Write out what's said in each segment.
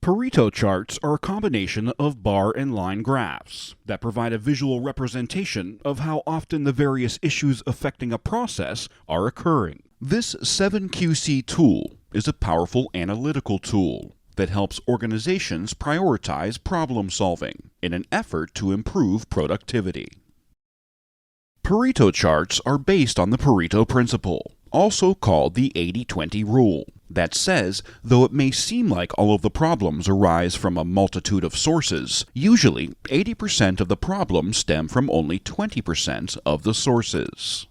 Pareto charts are a combination of bar and line graphs that provide a visual representation of how often the various issues affecting a process are occurring. This 7QC tool is a powerful analytical tool that helps organizations prioritize problem solving in an effort to improve productivity. Pareto charts are based on the Pareto Principle, also called the 80-20 rule, that says, though it may seem like all of the problems arise from a multitude of sources, usually 80% of the problems stem from only 20% of the sources.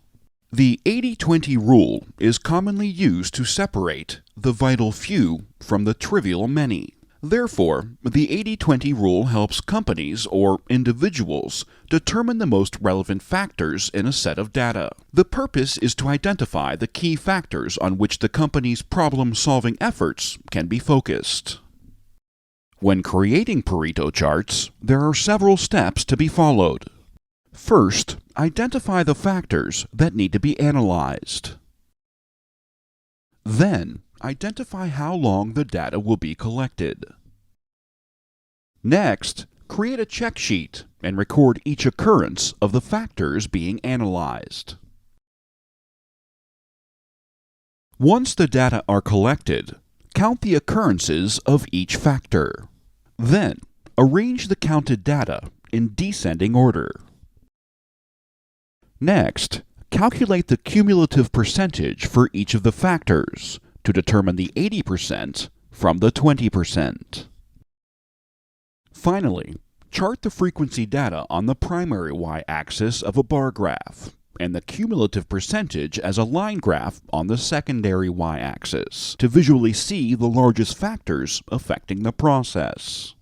The 80-20 rule is commonly used to separate the vital few from the trivial many. Therefore, the 80-20 rule helps companies or individuals determine the most relevant factors in a set of data. The purpose is to identify the key factors on which the company's problem-solving efforts can be focused. When creating Pareto charts, there are several steps to be followed. First, identify the factors that need to be analyzed. Then, identify how long the data will be collected. Next, create a check sheet and record each occurrence of the factors being analyzed. Once the data are collected, count the occurrences of each factor. Then, arrange the counted data in descending order. Next, calculate the cumulative percentage for each of the factors to determine the 80% from the 20%. Finally, chart the frequency data on the primary y-axis of a bar graph and the cumulative percentage as a line graph on the secondary y-axis to visually see the largest factors affecting the process.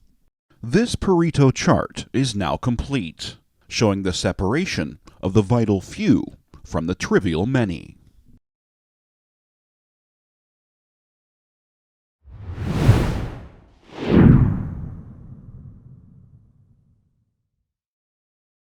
This Pareto chart is now complete, showing the separation of the vital few from the trivial many.